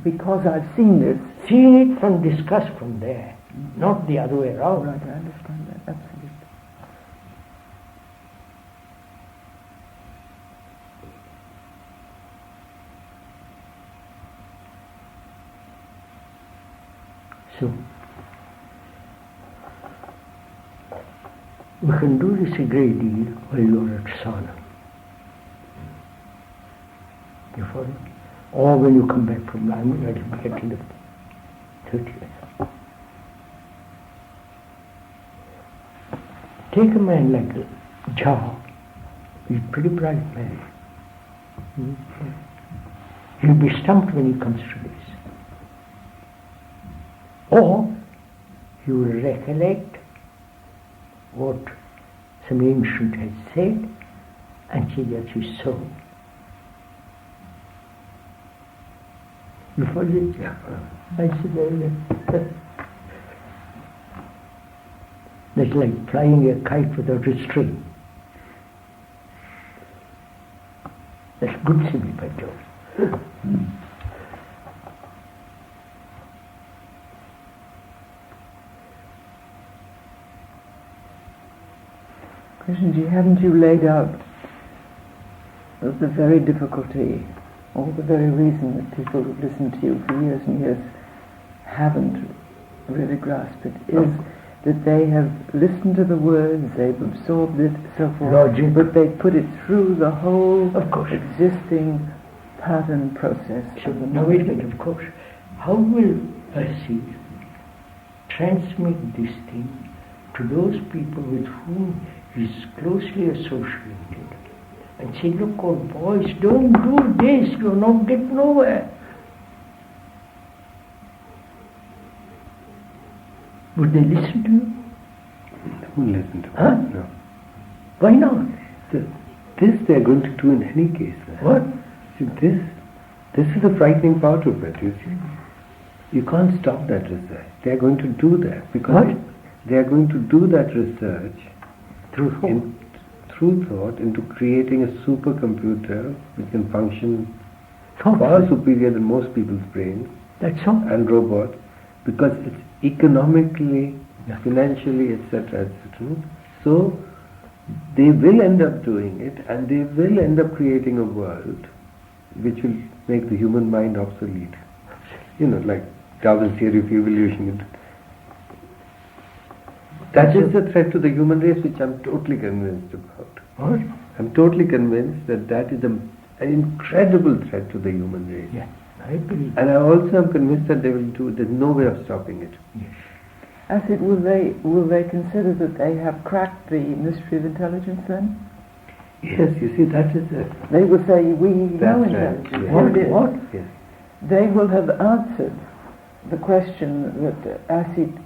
S4: because I've seen this?
S2: Seeing it from discuss from there, not the other way around.
S4: Right, I understand that, absolutely.
S2: So, we can do this a great deal while you're at Sana. You follow? Or when you come back from London, that will be at the 30th. Take a man like Jha. He's a pretty bright man. He'll be stumped when he comes to this. Or he will recollect what some ancient has said and say that is so. You follow it? Yeah. I said, that's like flying a kite without a string. That's good simile by Jove.
S4: Krishnamurti, haven't you laid out the very difficulty, or the very reason that people who've listened to you for years and years haven't really grasped it, is that they have listened to the words, they've absorbed it, so forth,
S2: Logic.
S4: but they put it through the whole
S2: Of course.
S4: existing pattern process.
S2: So now wait a minute, of course. How will Asit transmit this thing to those people with whom he is closely associated and say, look, old boys, don't do this, you'll not get nowhere. Would they listen to you?
S3: Who listen to
S2: Huh?
S3: No.
S2: Why not?
S3: This they are going to do in any case.
S2: What?
S3: See, this is the frightening part of it, you see. You can't stop that research. They are going to do that because
S2: What?
S3: they are going to do that research
S2: Through thought.
S3: through thought into creating a supercomputer which can function
S2: Thought.
S3: far superior than most people's brains
S2: That's all.
S3: and robots because it's economically,
S2: Yeah.
S3: financially, etc., etc. So they will end up doing it and they will end up creating a world which will make the human mind obsolete. You know, like Darwin's theory of evolution. That is a threat to the human race which I'm totally convinced about.
S2: What?
S3: I'm totally convinced that is an incredible threat to the human race.
S2: Yeah, I believe.
S3: And I also am convinced that they will do, there's no way of stopping it.
S4: Asit, will they consider that they have cracked the mystery of intelligence then?
S3: Yes, you see, that is it.
S4: They will say, we know
S3: That's right,
S4: intelligence.
S3: yes.
S4: Here it is.
S2: What?
S3: Yes.
S4: They will have answered the question that Asit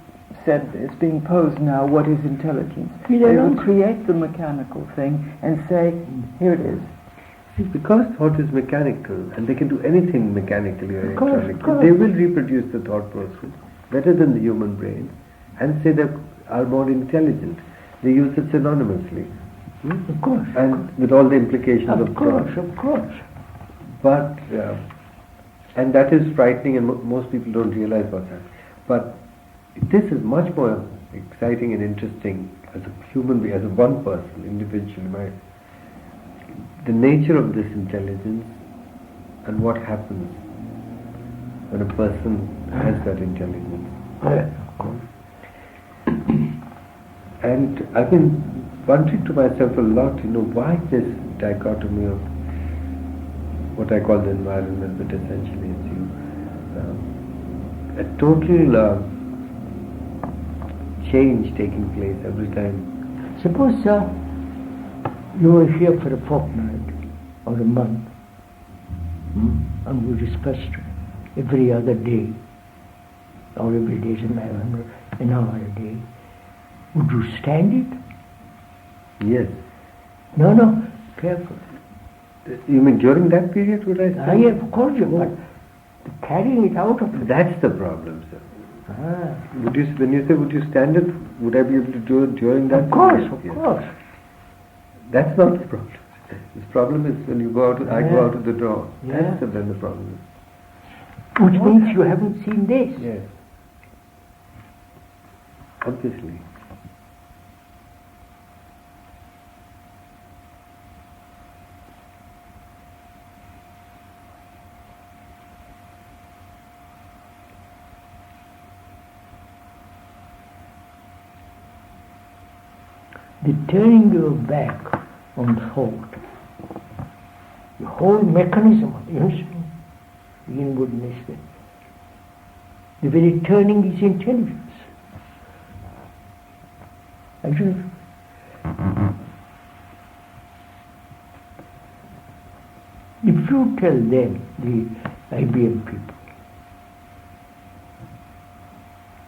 S4: said is being posed now, what is intelligence?
S2: He
S4: They will
S2: announced-
S4: create the mechanical thing and say, here it is.
S3: See, because thought is mechanical, and they can do anything mechanically or
S2: Of course, of
S3: electronically,
S2: course.
S3: they will reproduce the thought process better than the human brain and say they are more intelligent. They use it synonymously.
S2: Of course.
S3: And with all the implications of
S2: Of course,
S3: thought.
S2: of course.
S3: But, and that is frightening and most people don't realize what's happening. But this is much more exciting and interesting as a human being, as a one person, individually. The nature of this intelligence and what happens when a person has that intelligence.
S2: Of course.
S3: And I've been wondering to myself a lot, why this dichotomy of what I call the environment, but essentially it's you. A total change taking place every time.
S2: Suppose, you were here for a fortnight or a month, and we discussed every other day, or every day is an hour a day. Would you stand it?
S3: Yes.
S2: No, careful.
S3: You mean during that period would I say?
S2: I have called you, but carrying it out of it.
S3: That's the problem, sir.
S2: Ah,
S3: When you say would you stand it, would I be able to do it during that
S2: of course,
S3: period?
S2: of
S3: Yes.
S2: course.
S3: That's not the problem. The problem is when you go out, I go
S2: Yeah.
S3: out of the door.
S2: Yeah.
S3: That's then the problem is.
S2: Which means you haven't seen this.
S3: Yes. Obviously.
S2: The turning your back on thought, the whole mechanism of the inwardness, the very turning is intelligence. Actually, if you tell them, the IBM people,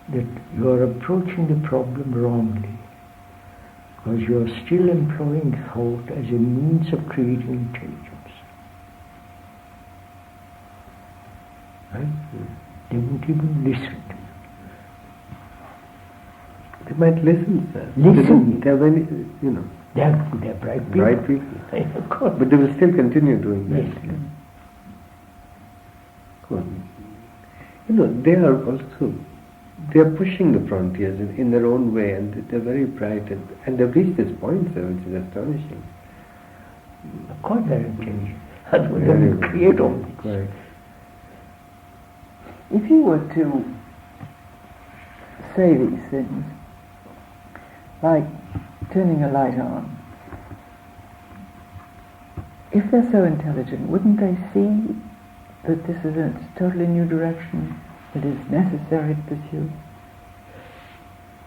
S2: that you are approaching the problem wrongly, because you are still employing thought as a means of creating intelligence. Right? They won't even listen to you.
S3: They might listen, sir.
S2: Listen.
S3: They're very,
S2: They're bright people.
S3: bright people.
S2: Of course.
S3: But they will still continue doing that.
S2: Yes.
S3: Good. They are also, they are pushing the frontiers in their own way, and they're very bright, and they've reached this point, sir, which is astonishing.
S2: Of course they're intelligent. Otherwise they
S3: Very
S2: will
S3: good.
S2: create all this.
S3: Quite.
S4: If you were to say these things, like turning a light on, if they're so intelligent, wouldn't they see that this is a totally new direction that is necessary to pursue?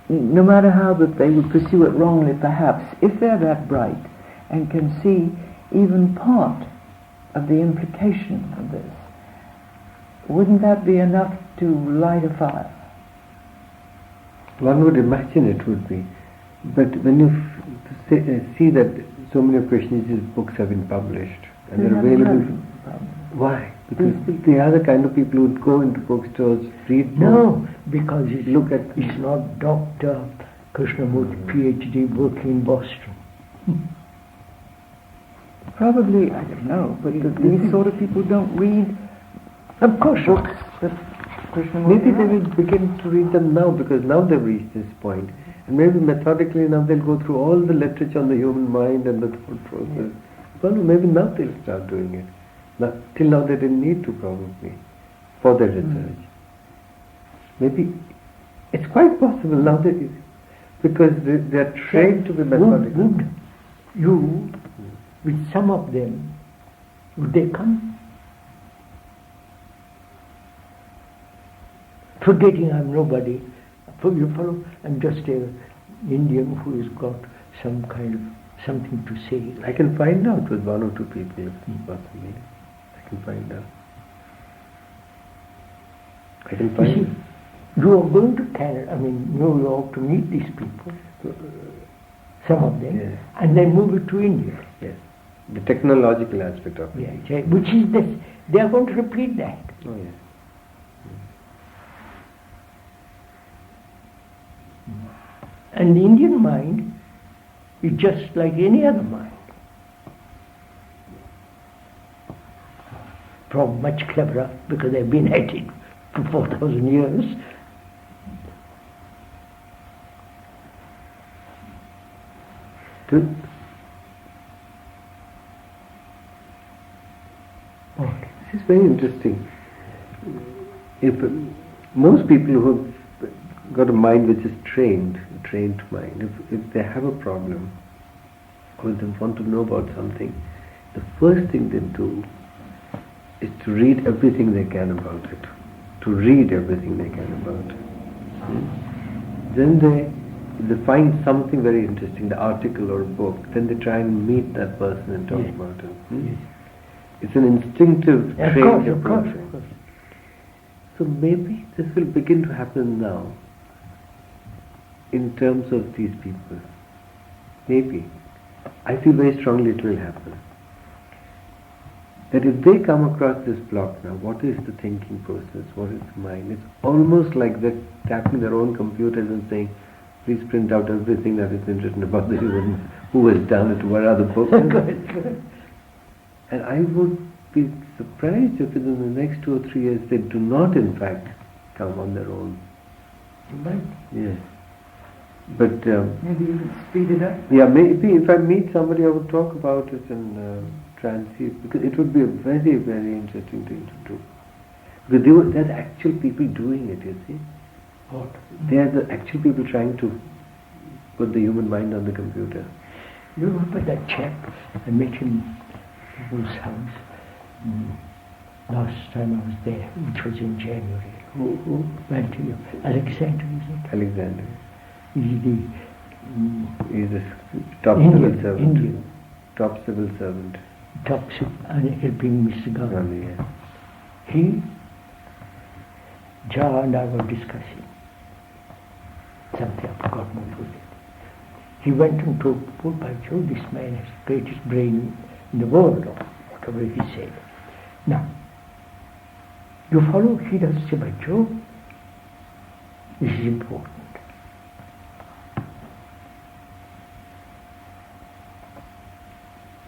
S4: No matter how that they would pursue it wrongly, perhaps, if they're that bright and can see even part of the implication of this, wouldn't that be enough to light a fire?
S3: One would imagine it would be. But when you see that so many of Krishnaji's books have been published and they're available, why? Because they are the kind of people who would go into bookstores, read books.
S2: No, because
S3: Look at
S2: it's not Dr. Krishnamurti, PhD, working in Boston.
S4: Probably, I don't know, but these sort of people don't read
S2: Of course.
S4: books that Krishnamurti
S3: Maybe they
S4: wrote.
S3: will begin to read them now because now they've reached this point. And maybe methodically now they'll go through all the literature on the human mind and the thought process. Well, maybe now they'll start doing it. Till now they didn't need to probably for their research. Maybe it's quite possible now because they're trained to be methodical.
S2: Would you, with some of them, would they come? Forgetting I'm nobody, you follow, I'm just an Indian who has got some kind of something to say.
S3: I can find out with one or two people if it's possible. I can find out. I can
S2: You
S3: find
S2: see, you are going to Canada, New York to meet these people, some of them,
S3: Yes.
S2: and then move it to India.
S3: Yes. The technological aspect of it.
S2: Yeah, which is this, they are going to repeat that.
S3: Oh yes.
S2: And the Indian mind is just like any other mind. Probably much cleverer because they've been at it for 4,000 years.
S3: This is very interesting. If most people who have got a mind which is trained mind, if they have a problem or they want to know about something, the first thing they do is to read everything they can about it. To read everything they can about it. Then they find something very interesting, the article or book, then they try and meet that person and talk about it. It's an instinctive trained approach.
S2: Of course.
S3: So maybe this will begin to happen now in terms of these people. Maybe. I feel very strongly it will happen. That if they come across this block now, what is the thinking process? What is the mind? It's almost like they're tapping their own computers and saying, please print out everything that has been written about the human, who has done it, what are the books. And I would be surprised if within the next 2 or 3 years they do not in fact come on their own.
S2: Right.
S3: Yes. But
S4: Maybe you could speed it up.
S3: yeah, maybe if I meet somebody I would talk about it and try and see, because it would be a very, very interesting thing to do. Because there are actual people doing it, you see.
S2: What?
S3: They are the actual people trying to put the human mind on the computer.
S2: You remember that chap? I met him at his house last time I was there, which was in January. Who went to you? Alexander, is it?
S3: Alexander.
S2: He's the
S3: He's a top
S2: Indian,
S3: civil servant.
S2: Indian.
S3: Top civil servant.
S2: top and helping Mr. Gandhi.
S3: Gandhi, yeah.
S2: He, Jha and I were discussing something, I've forgotten what was it. He went and told, oh, by Joe, this man has the greatest brain in the world, or whatever he said. Now, you follow, he does say, by Joe, this is important.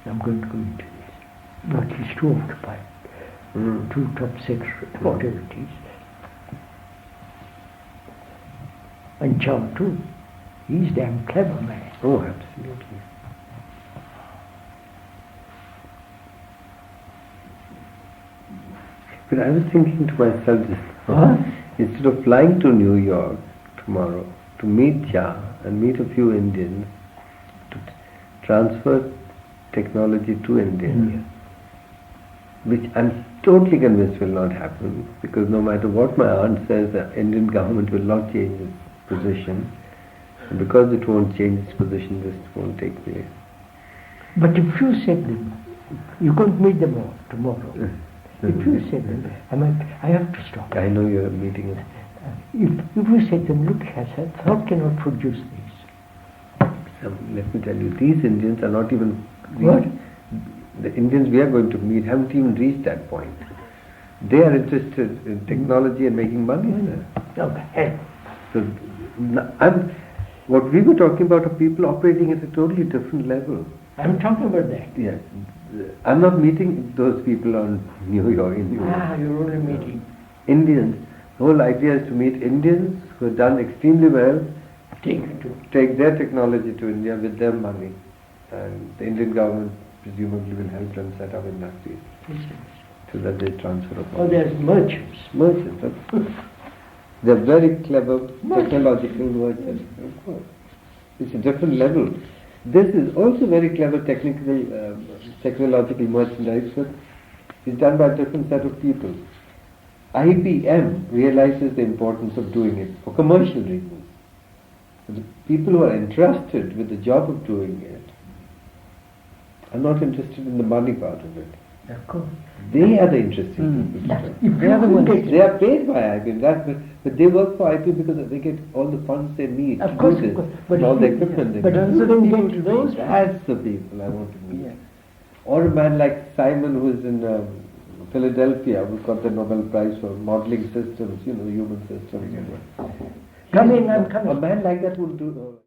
S2: I'm going to go into this. But he's too occupied. Two top secretary, whatever it is. And John too. He's damn clever man.
S3: Oh, absolutely. But I was thinking to myself just now, instead of flying to New York tomorrow to meet Jha and meet a few Indians, to transfer technology to India, which I'm totally convinced will not happen, because no matter what my aunt says, the Indian government will not change its position. And because it won't change its position, this won't take place.
S2: But if you said them, you couldn't meet them all tomorrow. If you said them, I have to stop.
S3: I know you're meeting us.
S2: If you said them, look, Hasan, thought cannot produce this.
S3: Let me tell you, these Indians are not even
S2: What?
S3: the Indians we are going to meet haven't even reached that point. They are interested in technology and making money, sir.
S2: Okay.
S3: So, what we were talking about are people operating at a totally different level.
S2: I'm talking about that.
S3: Yes. I'm not meeting those people on New York, in New York.
S2: You're only meeting.
S3: Indians. The whole idea is to meet Indians who have done extremely well, take their technology to India with their money, and the Indian government presumably will help them set up industries so that they transfer of money.
S2: Oh, there's merchants.
S3: Merchants. They're very clever technological merchants. Of course. It's a different level. This is also very clever technological merchandise, but it's done by a different set of people. IBM realizes the importance of doing it for commercial reasons. But the people who are entrusted with the job of doing it are not interested in the money part of it.
S2: Of course.
S3: They are the interesting people.
S2: If they are the ones.
S3: They are paid by IBM, but they work for IBM because they get all the funds they need
S2: Of
S3: to
S2: course,
S3: do this,
S2: of course. But
S3: and all the
S2: if you-
S3: equipment they
S2: but
S3: need.
S2: you can get those
S3: That's the people I want to meet.
S2: Yeah.
S3: Or a man like Simon, who is in Philadelphia, who got the Nobel Prize for modeling systems, human systems.
S2: Come in, I'm coming.
S3: A man like that will do.